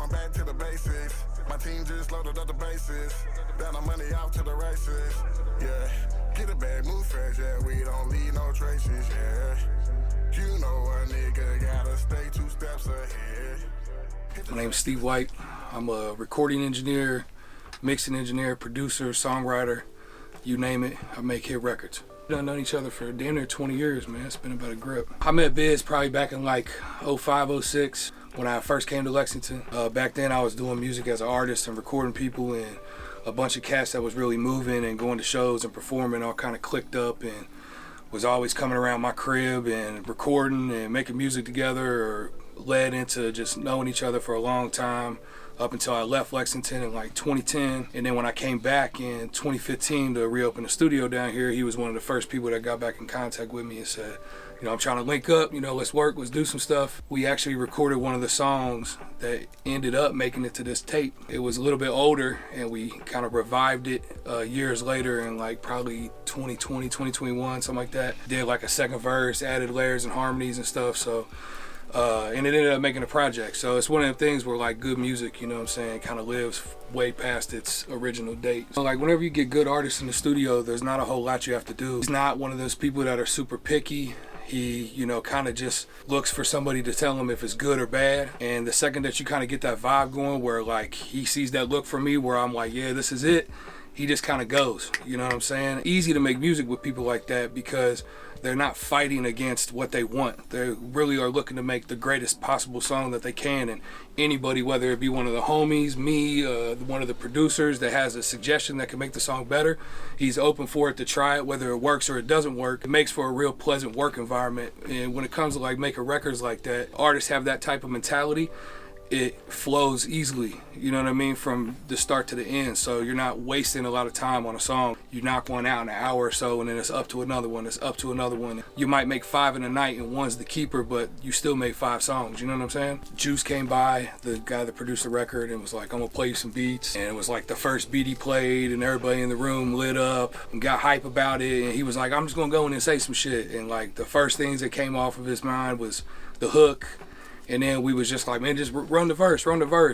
going back to the basics. My team just loaded up the bases. Down the money out to the races. Yeah, get a bag, move fresh. Yeah, we don't leave no traces. Yeah, you know a nigga gotta stay 2 steps ahead. My name's Steve White. I'm a recording engineer, mixing engineer, producer, songwriter, you name it. I make hit records. We've known each other for damn near 20 years, man. It's been about a grip. I met Bizz probably back in like 05, 06 when I first came to Lexington. Back then I was doing music as an artist and recording people, and a bunch of cats that was really moving and going to shows and performing all kind of clicked up and was always coming around my crib and recording and making music together, or led into just knowing each other for a long time up until I left Lexington in like 2010. And then when I came back in 2015 to reopen the studio down here, he was one of the first people that got back in contact with me and said, you know, I'm trying to link up, you know, let's work, let's do some stuff. We actually recorded one of the songs that ended up making it to this tape. It was a little bit older and we kind of revived it years later in like probably 2020, 2021, something like that. Did like a second verse, added layers and harmonies and stuff. So and it ended up making a project. So it's one of them things where like good music, you know what I'm saying, kind of lives way past its original date. So like whenever you get good artists in the studio, there's not a whole lot you have to do. He's not one of those people that are super picky. He, you know, kind of just looks for somebody to tell him if it's good or bad. And the second that you kind of get that vibe going where like he sees that look from me where I'm like, yeah, this is it, he just kind of goes, you know what I'm saying? Easy to make music with people like that because they're not fighting against what they want. They really are looking to make the greatest possible song that they can, and anybody, whether it be one of the homies, me, one of the producers that has a suggestion that can make the song better, he's open for it to try it, whether it works or it doesn't work. It makes for a real pleasant work environment. And when it comes to like making records like that, artists have that type of mentality. It flows easily, you know what I mean, from the start to the end. So you're not wasting a lot of time on a song. You knock one out in an hour or so and then it's up to another one, it's up to another one. You might make 5 in a night and one's the keeper, but you still made 5 songs, you know what I'm saying? Juice came by, the guy that produced the record, and was like, I'm gonna play you some beats. And it was like the first beat he played and everybody in the room lit up and got hype about it. And he was like, I'm just gonna go in and say some shit. And like the first things that came off of his mind was the hook. And then we was just like, man, just run the verse.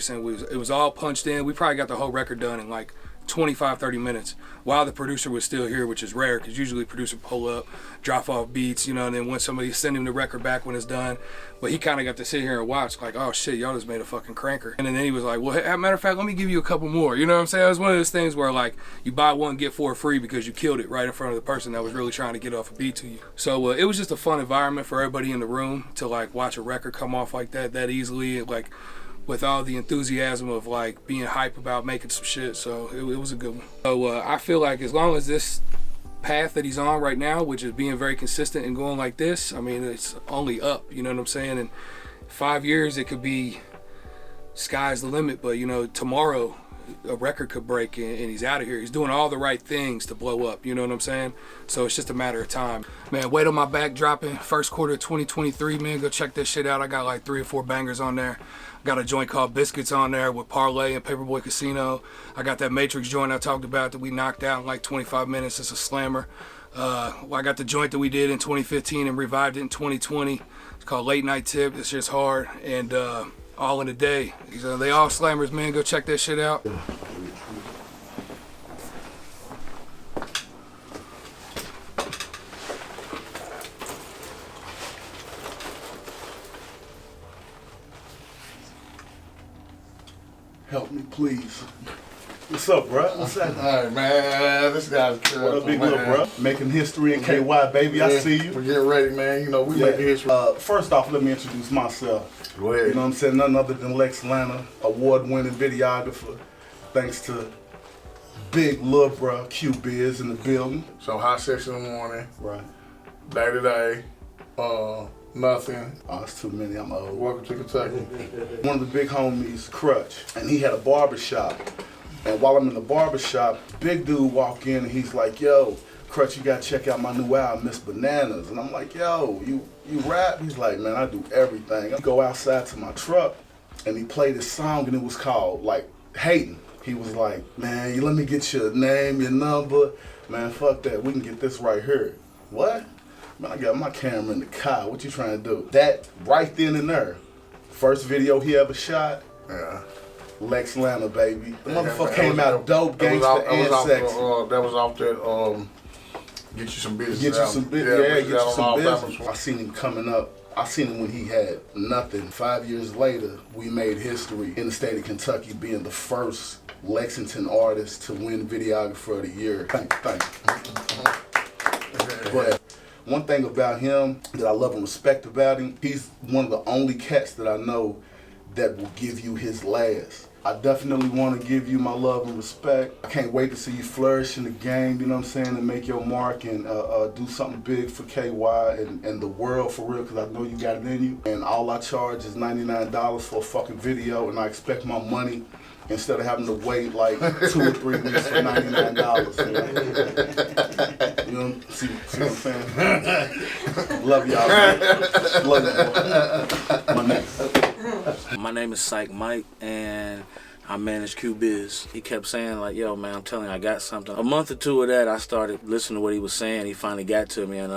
And it was all punched in. We probably got the whole record done in like 25, 30 minutes while the producer was still here, which is rare because usually producer pull up, drop off beats, you know, and then when somebody send him the record back when it's done. But he kind of got to sit here and watch like, oh shit, y'all just made a fucking cranker. And then he was like, well, as a matter of fact, let me give you a couple more. You know what I'm saying? It was one of those things where like you buy one, get 4 free because you killed it right in front of the person that was really trying to get off a beat to you. So it was just a fun environment for everybody in the room to like watch a record come off like that easily, like with all the enthusiasm of like being hype about making some shit. So it was a good one. So I feel like as long as this path that he's on right now, which is being very consistent and going like this, I mean, it's only up, you know what I'm saying? In 5 years it could be sky's the limit, but you know, tomorrow a record could break and he's out of here. He's doing all the right things to blow up, you know what I'm saying? So it's just a matter of time. Man, Weight on My Back dropping first quarter of 2023, man. Go check that shit out. I got like 3 or 4 bangers on there. Got a joint called Biscuits on there with Parlay and Paperboy Casino. I got that Matrix joint I talked about that we knocked out in like 25 minutes. It's a slammer. I got the joint that we did in 2015 and revived it in 2020. It's called Late Night Tip. It's just hard. And All in a Day. They all slammers, man. Go check that shit out. Help me, please. What's up, bro? What's that? All right, man. This guy's good. What up, big little bro? Making history in KY, baby. Yeah, I see you. We're getting ready, man. You know, we making history. First off, let me introduce myself. Go ahead. You know what I'm saying? None other than Lex Lana, award-winning videographer. Thanks to big little bro Q Biz in the building. So hot section in the morning. Right. Day to day. Nothing. Oh, it's too many. I'm old. Welcome to Kentucky. One of the big homies, Crutch, and he had a barber shop. And while I'm in the barber shop, big dude walk in and he's like, yo, Crutch, you gotta check out my new album, Miss Bananas. And I'm like, yo, you rap? He's like, man, I do everything. I go outside to my truck and he played this song and it was called like Hating. He was like, man, you let me get your name, your number. Man, fuck that, we can get this right here. What? Man, I got my camera in the car, what you trying to do? That right then and there, first video he ever shot, Yeah. Lex Lana, baby. The motherfucker came out dope, gangster and sexy. That was off that, Get You Some Business. Get You Some Business, yeah, Get You Some Business. Business. I seen him coming up. I seen him when he had nothing. 5 years later, we made history in the state of Kentucky, being the first Lexington artist to win Videographer of the Year. Thank you. But one thing about him that I love and respect about him, he's one of the only cats that I know that will give you his last. I definitely want to give you my love and respect. I can't wait to see you flourish in the game, you know what I'm saying, and make your mark and do something big for KY and the world for real, because I know you got it in you. And all I charge is $99 for a fucking video, and I expect my money instead of having to wait like 2 or 3 weeks for $99. You know, see what I'm saying? Love y'all, man. Love you, boy. My next. My name is Psych Mike, and I manage Q Biz. He kept saying like, yo man, I'm telling you, I got something. A month or two of that, I started listening to what he was saying. He finally got to me, and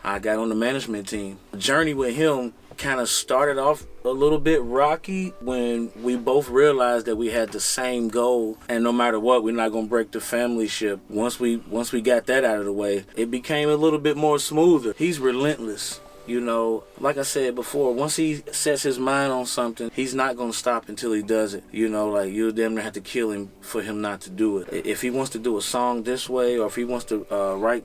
I got on the management team. The journey with him kind of started off a little bit rocky when we both realized that we had the same goal, and no matter what, we're not gonna break the family ship. Once we got that out of the way, it became a little bit more smoother. He's relentless. You know, like I said before, once he sets his mind on something, he's not going to stop until he does it. You know, like, you'll damn near have to kill him for him not to do it. If he wants to do a song this way, or if he wants to write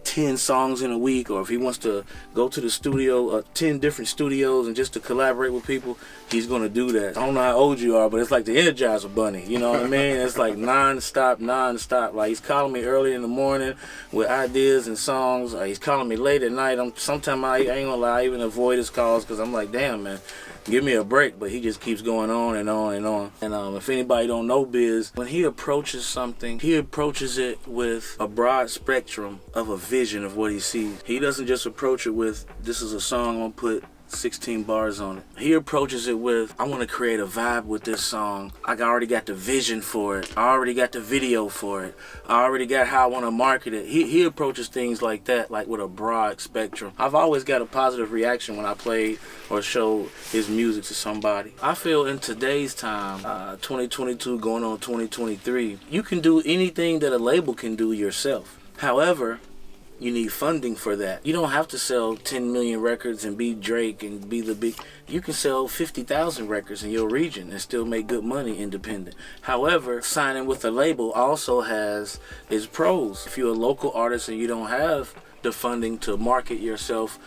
10 songs in a week, or if he wants to go to the studio, 10 different studios, and just to collaborate with people, he's going to do that. I don't know how old you are, but it's like the Energizer Bunny, you know what I mean? It's like non-stop. Like, he's calling me early in the morning with ideas and songs. He's calling me late at night. Sometimes I ain't gonna lie, I even avoid his calls, because I'm like, damn, man, give me a break. But he just keeps going on and on and on. And if anybody don't know Bizz, when he approaches something, he approaches it with a broad spectrum of a vision of what he sees. He doesn't just approach it with, this is a song, I'm gonna put 16 bars on it. He approaches it with, I want to create a vibe with this song. I already got the vision for it. I already got the video for it. I already got how I want to market it. He approaches things like that, like with a broad spectrum. I've always got a positive reaction when I play or show his music to somebody. I feel in today's time, 2022 going on 2023, you can do anything that a label can do yourself. However, you need funding for that. You don't have to sell 10 million records and be Drake and be the big. You can sell 50,000 records in your region and still make good money independent. However, signing with a label also has its pros. If you're a local artist and you don't have the funding to market yourself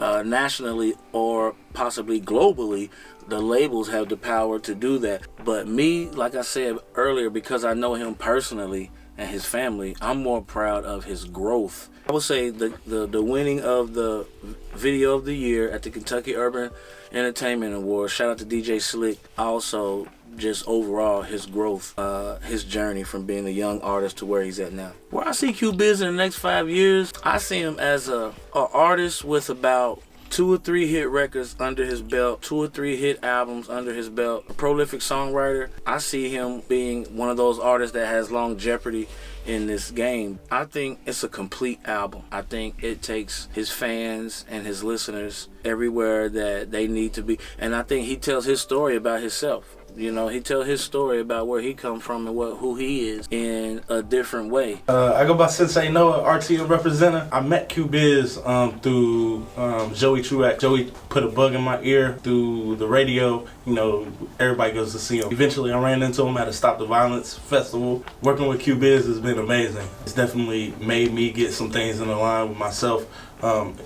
nationally or possibly globally, the labels have the power to do that. But me, like I said earlier, because I know him personally and his family, I'm more proud of his growth. I would say the winning of the Video of the Year at the Kentucky Urban Entertainment Awards, shout out to DJ Slick. Also, just overall his growth, his journey from being a young artist to where he's at now. Where I see Q Biz in the next 5 years, I see him as a artist with about 2 or 3 hit records under his belt, 2 or 3 hit albums under his belt, a prolific songwriter. I see him being one of those artists that has longevity in this game. I think it's a complete album. I think it takes his fans and his listeners everywhere that they need to be. And I think he tells his story about himself. You know, he tells his story about where he come from and who he is in a different way. I go by Sensei Noah, RTM representative. I met Q Biz through Joey Truax. Joey put a bug in my ear through the radio. You know, everybody goes to see him. Eventually, I ran into him at a Stop the Violence festival. Working with Q Biz has been amazing. It's definitely made me get some things in the line with myself.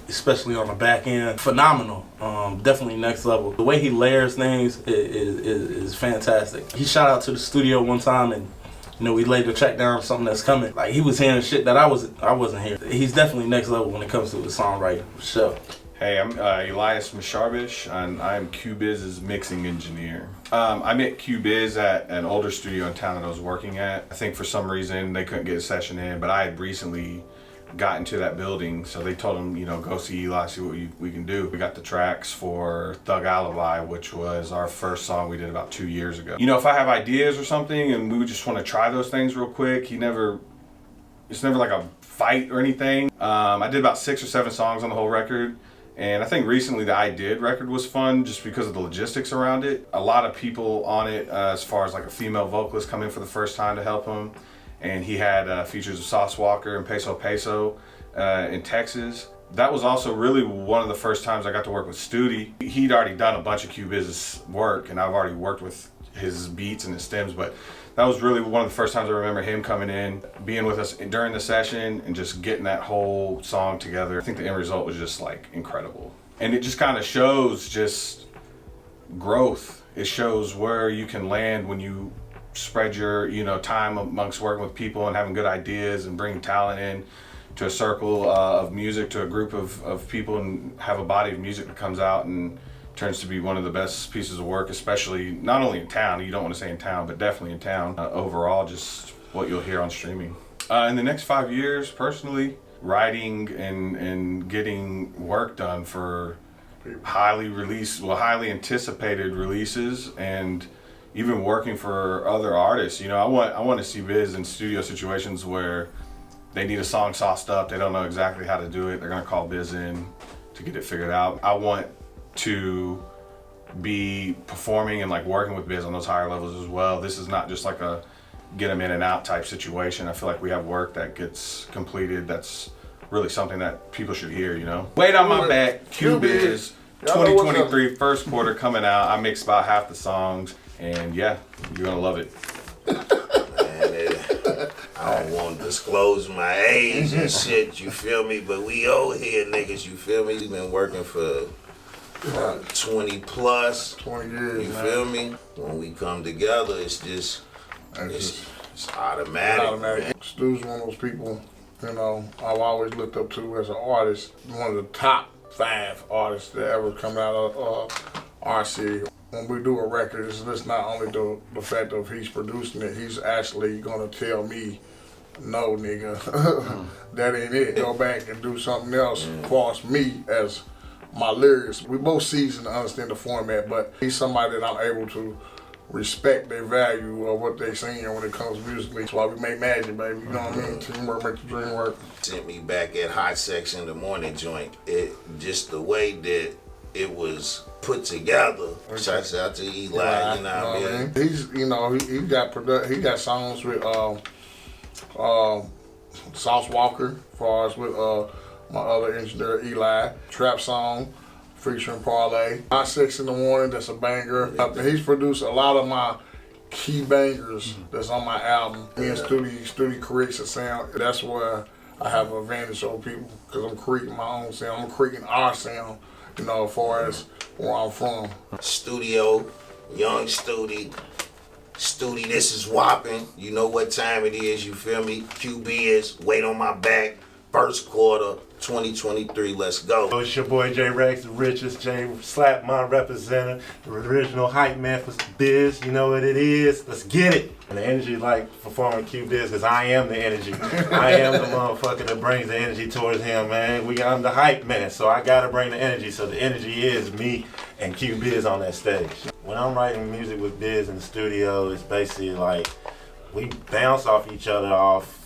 Especially on the back end, phenomenal. Definitely next level. The way he layers things is fantastic. He shot out to the studio one time, and you know, we laid the track down on something that's coming. Like, he was hearing shit that I wasn't hearing. He's definitely next level when it comes to the songwriting, for sure. Hey, I'm Elias Misharbish, and I'm Q Biz's mixing engineer. I met Q Biz at an older studio in town that I was working at. I think for some reason they couldn't get a session in, but I had recently got into that building, so they told him, you know, go see Eli, see what we can do. We got the tracks for Thug Alibi, which was our first song we did about 2 years ago. You know, if I have ideas or something and we would just want to try those things real quick, it's never like a fight or anything. I did about 6 or 7 songs on the whole record, And I think recently the I Did record was fun just because of the logistics around it. A lot of people on it, as far as like a female vocalist come in for the first time to help him. And he had features of Sauce Walker and Peso Peso in Texas. That was also really one of the first times I got to work with Studi. He'd already done a bunch of Q Biz's work, and I've already worked with his beats and his stems, but that was really one of the first times I remember him coming in, being with us during the session, and just getting that whole song together. I think the end result was just like incredible. And it just kind of shows just growth. It shows where you can land when you spread your, time amongst working with people and having good ideas and bringing talent in to a circle of music, to a group of people, and have a body of music that comes out and turns to be one of the best pieces of work, especially not only in town, you don't want to say in town, but definitely in town. Overall, just what you'll hear on streaming. In the next 5 years, personally, writing and getting work done for highly anticipated releases, and even working for other artists. I want to see Bizz in studio situations where they need a song sauced up, they don't know exactly how to do it, they're gonna call Bizz in to get it figured out. I want to be performing and like working with Bizz on those higher levels as well. This is not just like a get them in and out type situation. I feel like we have work that gets completed that's really something that people should hear, Wait on my back, Q Biz, 2023 first quarter coming out. I mixed about half the songs, and yeah, you're gonna love it. I don't want to disclose my age and shit, you feel me? But we old here, niggas, you feel me? We've been working for 20 plus. 20 years, you feel me? When we come together, it's just, it's automatic. Stu's one of those people, I've always looked up to as an artist. One of the top 5 artists that ever come out of our city. When we do a record, it's not only the fact of he's producing it, he's actually gonna tell me, no nigga, that ain't it. Go back and do something else for us, me as my lyrics. We both seasoned to understand the format, but he's somebody that I'm able to respect their value of what they saying when it comes musically. That's why we make magic, baby. You know what I mean? Teamwork makes the dream work. Sent me back at Hot Section, the morning joint. It just the way that it was put together. Shouts out to Eli, you know what I mean? He's, he got songs with Sauce Walker, as far as with my other engineer Eli. Trap song featuring Parlay. Hot 6 in the morning, that's a banger. He's produced a lot of my key bangers that's on my album. Me and Studi creates a sound. That's where I have an advantage over people, because I'm creating my own sound. I'm creating our sound, as far as where I'm from. Studio, young Studi, this is whopping. You know what time it is, you feel me? Q Biz, wait on my back, first quarter, 2023, let's go. It's your boy J Rex, the richest J Slap, my representative, the original hype man for Bizz. You know what it is, let's get it. And the energy like performing Q Bizz, because I am the energy. I am the motherfucker that brings the energy towards him, man. I'm the hype man, so I gotta bring the energy. So the energy is me and Q Bizz on that stage. When I'm writing music with Bizz in the studio, it's basically like we bounce off each other off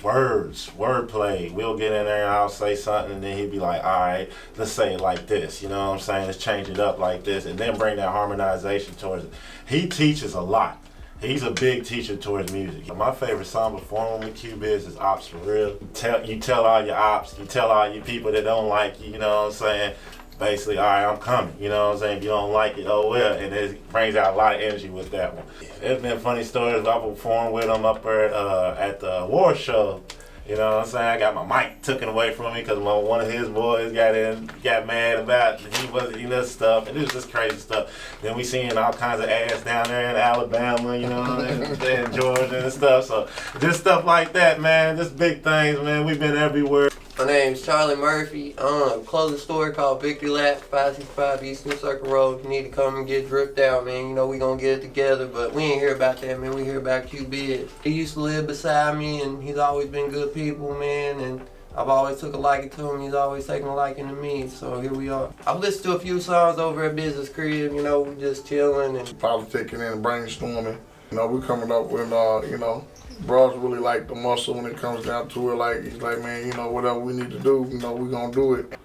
wordplay. We'll get in there and I'll say something and then he'd be like, all right, let's say it like this, you know what I'm saying? Let's change it up like this, and then bring that harmonization towards it. He teaches a lot. He's a big teacher towards music. My favorite song performing with Q Biz is Ops for Real. You tell all your ops, you tell all your people that don't like you, you know what I'm saying? Basically, all right, I'm coming, you know what I'm saying? If you don't like it, oh well. And it brings out a lot of energy with that one. There's been funny stories. I performed with him up there at the award show. You know what I'm saying? I got my mic taken away from me because one of his boys got mad about he wasn't, stuff. And it was just crazy stuff. Then we seen all kinds of ass down there in Alabama, you know, and Georgia and stuff. So just stuff like that, man. Just big things, man. We've been everywhere. My name's Charlie Murphy. I own a clothing store called Victory Lap, 565 Eastern Circle Road. You need to come and get dripped out, man. You know we gonna get it together, but we ain't hear about that, man. We hear about Q Biz. He used to live beside me, and he's always been good people, man. And I've always took a liking to him. He's always taken a liking to me. So here we are. I've listened to a few songs over at Business Crib. You know, we just chilling and politicking and brainstorming. You know, we coming up with bros really like the muscle when it comes down to it. Like, he's like, man, you know, whatever we need to do, you know, we gonna do it.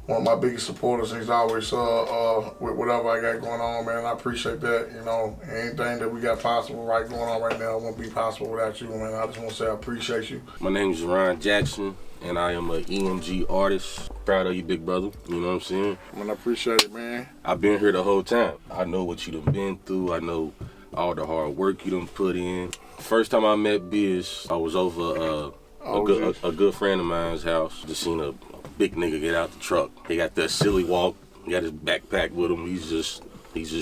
one of my biggest supporters. He's always with whatever I got going on, man. I appreciate that. You know, anything that we got possible going on right now won't be possible without you, man. I just want to say I appreciate you. My name is Ron Jackson, and I am an EMG artist. Proud of you, big brother. You know what I'm saying? Man, I appreciate it, man. I've been here the whole time. I know what you done been through. I know all the hard work you done put in. First time I met Bizz, I was over a good friend of mine's house. Just seen a big nigga get out the truck. He got that silly walk. He got his backpack with him. He's just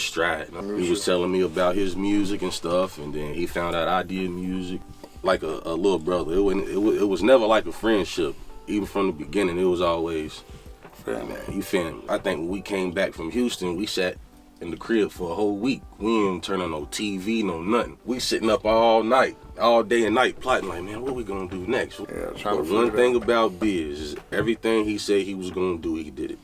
striding. He was telling me about his music and stuff, and then he found out I did music. Like a little brother. It was never like a friendship. Even from the beginning, it was always, man, you feel me? I think when we came back from Houston, we sat in the crib for a whole week. We didn't turn on no TV, no nothing. We sitting up all night, all day and night, plotting like, man, what we gonna do next? But one thing about Bizz is everything he said he was gonna do, he did it.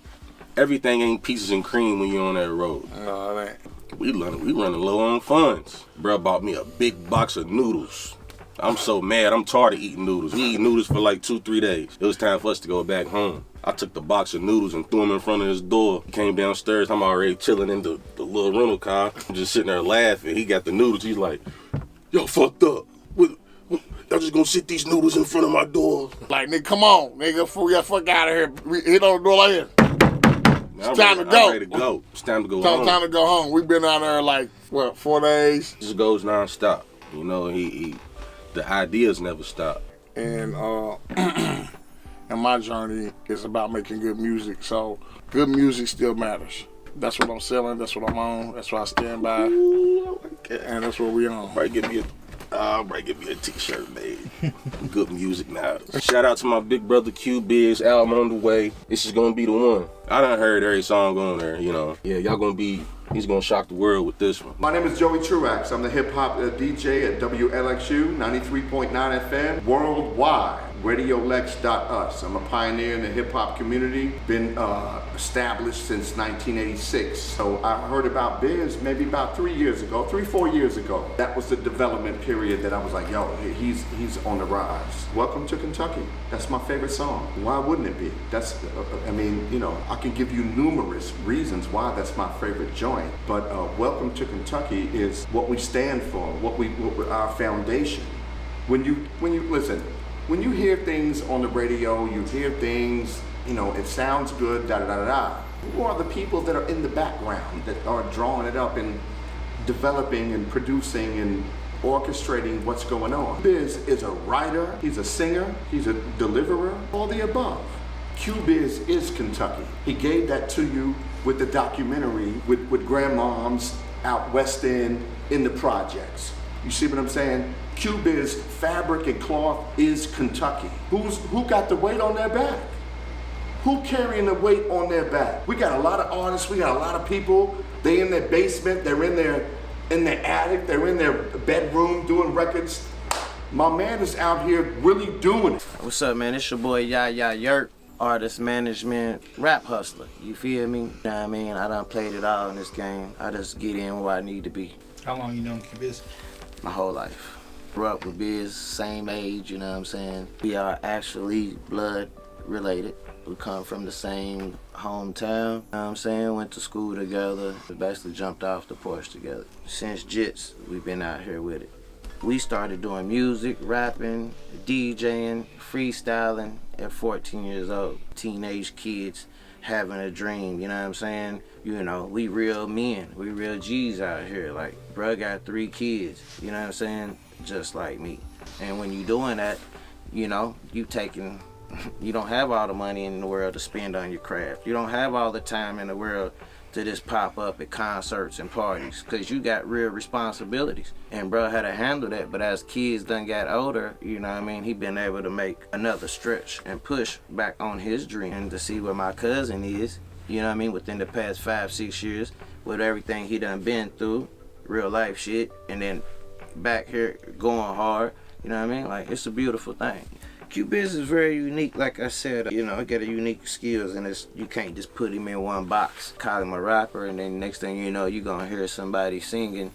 Everything ain't pieces and cream when you're on that road. No, it ain't. We running low on funds. Bruh bought me a big box of noodles. I'm so mad, I'm tired of eating noodles. We eat noodles for like 2-3 days. It was time for us to go back home. I took the box of noodles and threw them in front of his door. He came downstairs, I'm already chilling in the little rental car. I'm just sitting there laughing. He got the noodles, he's like, yo, fucked up. Y'all just gonna sit these noodles in front of my door? Like, nigga, come on, nigga, before we got fuck out of here. Hit on the door like this. It's time to go. I'm ready to go. It's time to go home. Time to go home. We've been out there like, what, 4 days? It just goes non-stop. You know, the ideas never stop. And my journey is about making good music. So good music still matters. That's what I'm selling. That's what I'm on. That's what I stand by. Ooh, I like that. And that's what we on. Might give me a t-shirt made. Good music matters. Shout out to my big brother Q Biz, album on the way. This is gonna be the one. I done heard every song on there, you know. Yeah, he's gonna shock the world with this one. My name is Joey Truax. I'm the hip hop DJ at WLXU 93.9 FM worldwide. RadioLex.us. I'm a pioneer in the hip hop community. Been established since 1986. So I heard about Bizz maybe about 3 years ago, 3-4 years ago. That was the development period that I was like, yo, he's on the rise. Welcome to Kentucky. That's my favorite song. Why wouldn't it be? I mean, you know, I can give you numerous reasons why that's my favorite joint. But Welcome to Kentucky is what we stand for, our foundation. When you listen. When you hear things on the radio, you hear things, you know, it sounds good, da-da-da-da-da. Who are the people that are in the background that are drawing it up and developing and producing and orchestrating what's going on? Bizz is a writer, he's a singer, he's a deliverer, all the above. Q Biz is Kentucky. He gave that to you with the documentary with grandmoms out West End in the projects. You see what I'm saying? Q Biz fabric and cloth is Kentucky. Who got the weight on their back? Who carrying the weight on their back? We got a lot of artists, we got a lot of people. They in their basement, they're in their attic, they're in their bedroom doing records. My man is out here really doing it. What's up, man? It's your boy Yaya Yurt, artist management, rap hustler. You feel me? You know what I mean? I done played it all in this game. I just get in where I need to be. How long you known Q Biz? My whole life. Grew up with Bizz, same age, you know what I'm saying? We are actually blood related. We come from the same hometown, you know what I'm saying? Went to school together, basically jumped off the porch together. Since Jits, we've been out here with it. We started doing music, rapping, DJing, freestyling at 14 years old. Teenage kids having a dream, you know what I'm saying? You know, we real men, we real G's out here. Like, bruh got 3 kids, you know what I'm saying? Just like me. And when you doing that, you know, you don't have all the money in the world to spend on your craft. You don't have all the time in the world to just pop up at concerts and parties, because you got real responsibilities. And bro had to handle that, but as kids done got older, you know what I mean, he been able to make another stretch and push back on his dream. And to see where my cousin is, you know what I mean, within the past 5-6 years, with everything he done been through, real life shit, and then back here going hard, you know what I mean, like, it's a beautiful thing. Q Biz is very unique, like I said, you know, I got a unique skills, and you can't just put him in one box. Call him a rapper, and then next thing you know, you're gonna hear somebody singing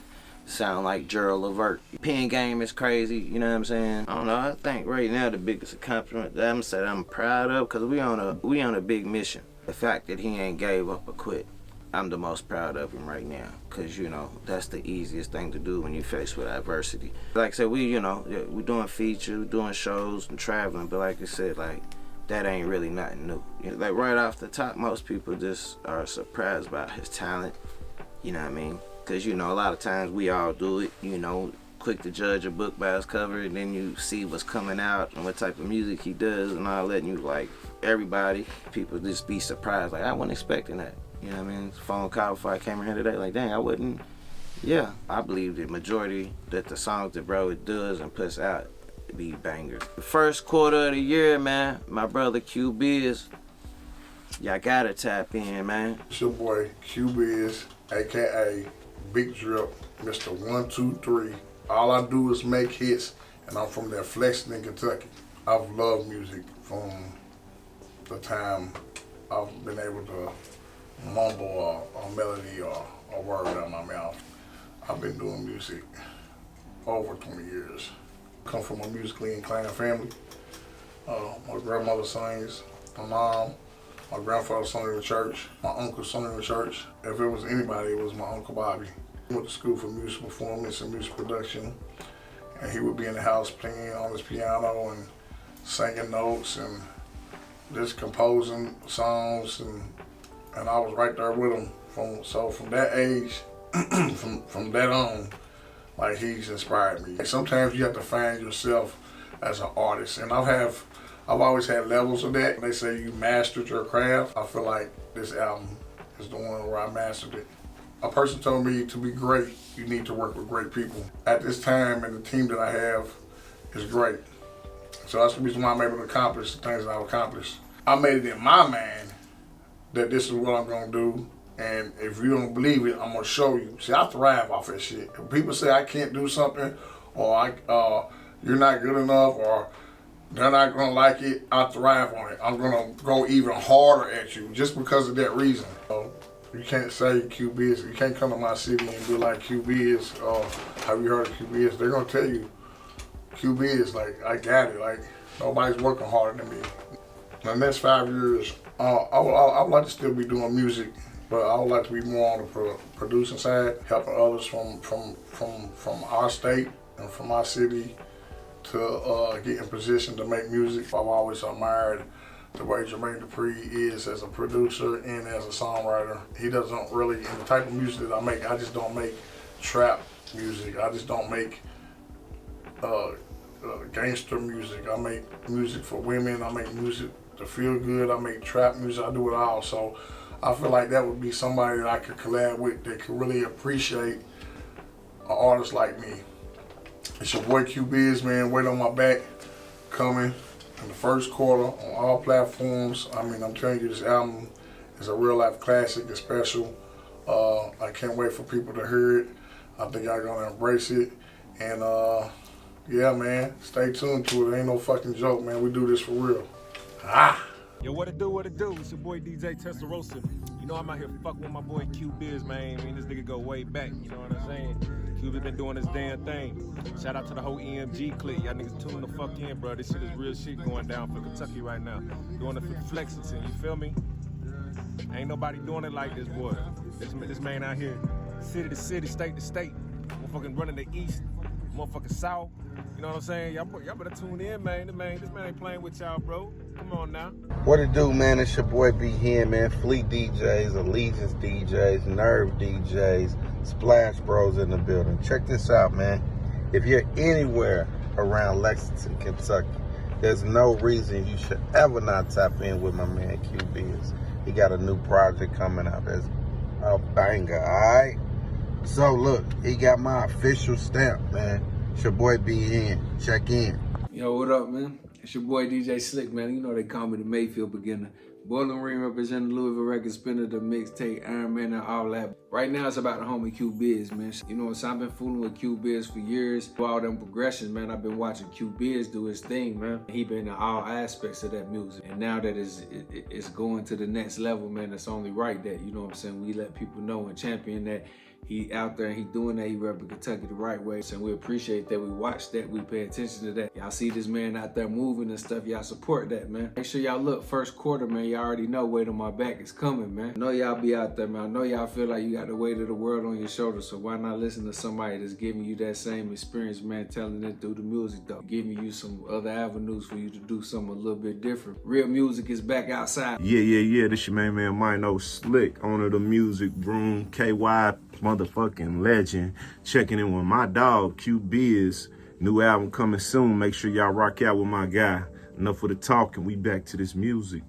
sound like Gerald Levert. Pen game is crazy, you know what I'm saying? I don't know, I think right now the biggest accomplishment that I'm proud of, because we on a big mission. The fact that he ain't gave up or quit, I'm the most proud of him right now, because, you know, that's the easiest thing to do when you're faced with adversity. Like I said, we're doing features, we're doing shows and traveling, but like I said, like, that ain't really nothing new. You know, like, right off the top, most people just are surprised by his talent, you know what I mean? Because, you know, a lot of times we all do it, you know, quick to judge a book by its cover, and then you see what's coming out and what type of music he does and all that, and you like, everybody, people just be surprised, like, I wasn't expecting that. You know what I mean? Phone call before I came in here today, like, dang, I wouldn't. Yeah, I believe the majority that the songs that bro does and puts out be bangers. The first quarter of the year, man, my brother Q Biz, y'all gotta tap in, man. It's your boy Q Biz, aka Big Drip, Mr. 123. All I do is make hits, and I'm from there, Flexington, Kentucky. I've loved music from the time I've been able to mumble a melody or a word out of my mouth. I've been doing music over 20 years. Come from a musically inclined family. My grandmother sings, my mom, my grandfather sung in the church, my uncle sung in the church. If it was anybody, it was my Uncle Bobby. He went to school for music performance and music production, and he would be in the house playing on his piano and singing notes and just composing songs, and I was right there with him. From that age, from that on, like, he's inspired me. Sometimes you have to find yourself as an artist, and I've always had levels of that. They say you mastered your craft. I feel like this album is the one where I mastered it. A person told me to be great, you need to work with great people. At this time, and the team that I have is great. So that's the reason why I'm able to accomplish the things that I've accomplished. I made it in my mind that this is what I'm gonna do, and if you don't believe it, I'm gonna show you. See, I thrive off that shit. If people say I can't do something, or you're not good enough, or they're not gonna like it, I thrive on it. I'm gonna go even harder at you just because of that reason. You can't say Q Biz. You can't come to my city and be like Q Biz. Have you heard of Q Biz? They're gonna tell you Q Biz. Like, I got it. Like, nobody's working harder than me. In the next 5 years, I would like to still be doing music, but I would like to be more on the producing side, helping others from our state and from our city to get in position to make music. I've always admired the way Jermaine Dupri is as a producer and as a songwriter. He doesn't really, in the type of music that I make, I just don't make trap music. I just don't make gangster music. I make music for women. I make music to feel good. I make trap music. I do it all. So I feel like that would be somebody that I could collab with that could really appreciate an artist like me. It's your boy Q Biz, man. Wait on my back. Coming in the first quarter on all platforms. I mean, I'm telling you, this album is a real life classic. It's special. I can't wait for people to hear it. I think y'all gonna embrace it. And yeah, man, stay tuned to it. Ain't no fucking joke, man. We do this for real. Yo, what it do? It's your boy DJ Testarossa. You know I'm out here fucking with my boy Q Biz, man. Me and this nigga go way back, you know what I'm saying? Q been doing his damn thing. Shout out to the whole EMG clique. Y'all niggas tune the fuck in, bro. This shit is real shit going down for Kentucky right now. Doing it for Flexington, you feel me? Ain't nobody doing it like this, boy. This man out here, city to city, state to state. Motherfucking running the east, motherfucking south. You know what I'm saying? Y'all better tune in, man. This man ain't playing with y'all, bro. Come on now. What it do, man? It's your boy B here, man. Fleet DJs, Allegiance DJs, Nerve DJs, Splash Bros in the building. Check this out, man. If you're anywhere around Lexington, Kentucky, there's no reason you should ever not tap in with my man Q Biz. He got a new project coming out that's a banger, alright? So look, he got my official stamp, man. It's your boy B in. Check in. Yo, what up, man? It's your boy DJ Slick, man. You know they call me the Mayfield beginner. Boiling Ring representing Louisville Record Spinner, the mixtape, Iron Man, and all that. Right now it's about the homie Q Biz, man. You know, so I've been fooling with Q Biz for years. For all them progressions, man, I've been watching Q Biz do his thing, man. He been in all aspects of that music. And now that it's going to the next level, man, it's only right that, you know what I'm saying, we let people know and champion that He out there and he doing that. He repping Kentucky the right way. So we appreciate that. We watch that. We pay attention to that. Y'all see this man out there moving and stuff. Y'all support that, man. Make sure y'all look first quarter, man. Y'all already know Weight on My Back is coming, man. I know y'all be out there, man. I know y'all feel like you got the weight of the world on your shoulders. So why not listen to somebody that's giving you that same experience, man, telling it through the music, though. Giving you some other avenues for you to do something a little bit different. Real music is back outside. Yeah. This your main man, Mino Slick, owner of the music room, KY motherfucking legend. Checking in with my dog, Q Biz. New album coming soon. Make sure y'all rock out with my guy. Enough of the talking. We back to this music.